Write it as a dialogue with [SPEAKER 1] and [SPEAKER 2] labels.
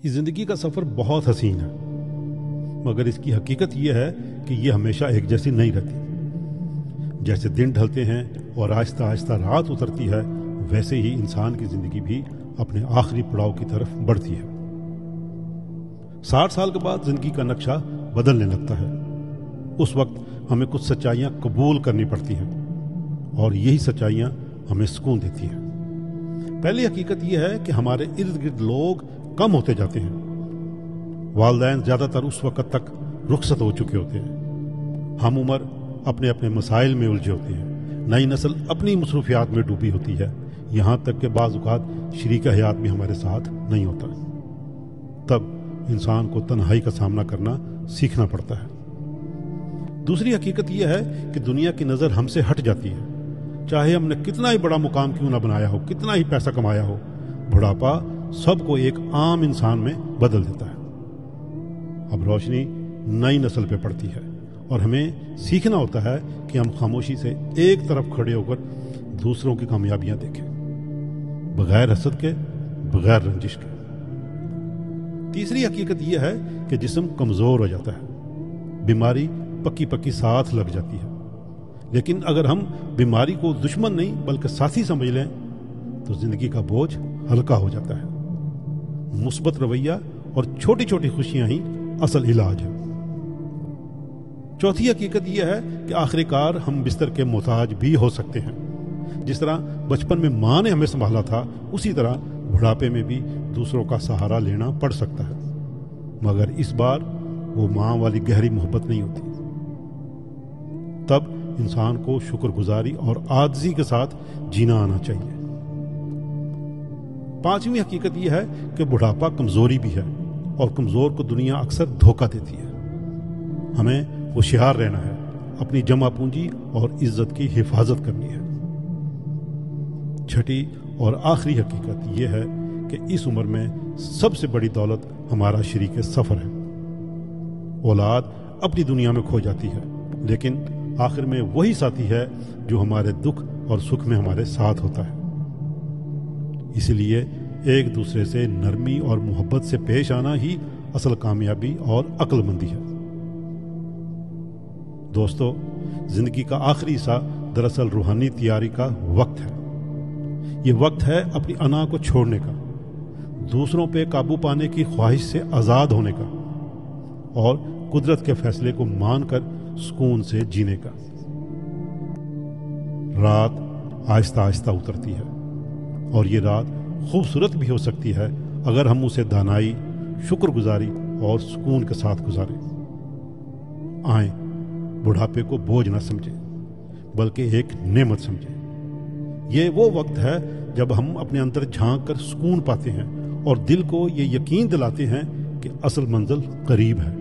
[SPEAKER 1] یہ زندگی کا سفر بہت حسین ہے، مگر اس کی حقیقت یہ ہے کہ یہ ہمیشہ ایک جیسی نہیں رہتی۔ جیسے دن ڈھلتے ہیں اور آہستہ آہستہ رات اترتی ہے، ویسے ہی انسان کی زندگی بھی اپنے آخری پڑاؤ کی طرف بڑھتی ہے۔ 60 سال کے بعد زندگی کا نقشہ بدلنے لگتا ہے۔ اس وقت ہمیں کچھ سچائیاں قبول کرنی پڑتی ہیں، اور یہی سچائیاں ہمیں سکون دیتی ہیں۔ پہلی حقیقت یہ ہے کہ ہمارے ارد گرد لوگ کم ہوتے جاتے ہیں۔ والدین زیادہ تر اس وقت تک رخصت ہو چکے ہوتے ہیں۔ ہم عمر اپنے اپنے مسائل میں الجھے ہوتے ہیں۔ نئی نسل اپنی مصروفیات میں ڈوبی ہوتی ہے، یہاں تک کہ بعض اوقات شریک حیات بھی ہمارے ساتھ نہیں ہوتا۔ تب انسان کو تنہائی کا سامنا کرنا سیکھنا پڑتا ہے۔ دوسری حقیقت یہ ہے کہ دنیا کی نظر ہم سے ہٹ جاتی ہے۔ چاہے ہم نے کتنا ہی بڑا مقام کیوں نہ بنایا ہو، کتنا ہی پیسہ کمایا ہو، بڑھاپا سب کو ایک عام انسان میں بدل دیتا ہے۔ اب روشنی نئی نسل پہ پڑتی ہے، اور ہمیں سیکھنا ہوتا ہے کہ ہم خاموشی سے ایک طرف کھڑے ہو کر دوسروں کی کامیابیاں دیکھیں، بغیر حسد کے، بغیر رنجش کے۔ تیسری حقیقت یہ ہے کہ جسم کمزور ہو جاتا ہے، بیماری پکی پکی ساتھ لگ جاتی ہے۔ لیکن اگر ہم بیماری کو دشمن نہیں بلکہ ساتھی سمجھ لیں تو زندگی کا بوجھ ہلکا ہو جاتا ہے۔ مثبت رویہ اور چھوٹی چھوٹی خوشیاں ہی اصل علاج ہے۔ چوتھی حقیقت یہ ہے کہ آخر کار ہم بستر کے محتاج بھی ہو سکتے ہیں۔ جس طرح بچپن میں ماں نے ہمیں سنبھالا تھا، اسی طرح بڑھاپے میں بھی دوسروں کا سہارا لینا پڑ سکتا ہے، مگر اس بار وہ ماں والی گہری محبت نہیں ہوتی۔ تب انسان کو شکر گزاری اور عاجزی کے ساتھ جینا آنا چاہیے۔ پانچویں حقیقت یہ ہے کہ بڑھاپا کمزوری بھی ہے، اور کمزور کو دنیا اکثر دھوکہ دیتی ہے۔ ہمیں ہوشیار رہنا ہے، اپنی جمع پونجی اور عزت کی حفاظت کرنی ہے۔ چھٹی اور آخری حقیقت یہ ہے کہ اس عمر میں سب سے بڑی دولت ہمارا شریک سفر ہے۔ اولاد اپنی دنیا میں کھو جاتی ہے، لیکن آخر میں وہی ساتھی ہے جو ہمارے دکھ اور سکھ میں ہمارے ساتھ ہوتا ہے۔ اسی لیے ایک دوسرے سے نرمی اور محبت سے پیش آنا ہی اصل کامیابی اور عقل مندی ہے۔ دوستو، زندگی کا آخری حصہ دراصل روحانی تیاری کا وقت ہے۔ یہ وقت ہے اپنی انا کو چھوڑنے کا، دوسروں پہ قابو پانے کی خواہش سے آزاد ہونے کا، اور قدرت کے فیصلے کو مان کر سکون سے جینے کا۔ رات آہستہ آہستہ اترتی ہے، اور یہ رات خوبصورت بھی ہو سکتی ہے اگر ہم اسے دانائی، شکر گزاری اور سکون کے ساتھ گزاریں۔ آئیں، بڑھاپے کو بوجھ نہ سمجھیں بلکہ ایک نعمت سمجھیں۔ یہ وہ وقت ہے جب ہم اپنے اندر جھانک کر سکون پاتے ہیں اور دل کو یہ یقین دلاتے ہیں کہ اصل منزل قریب ہے۔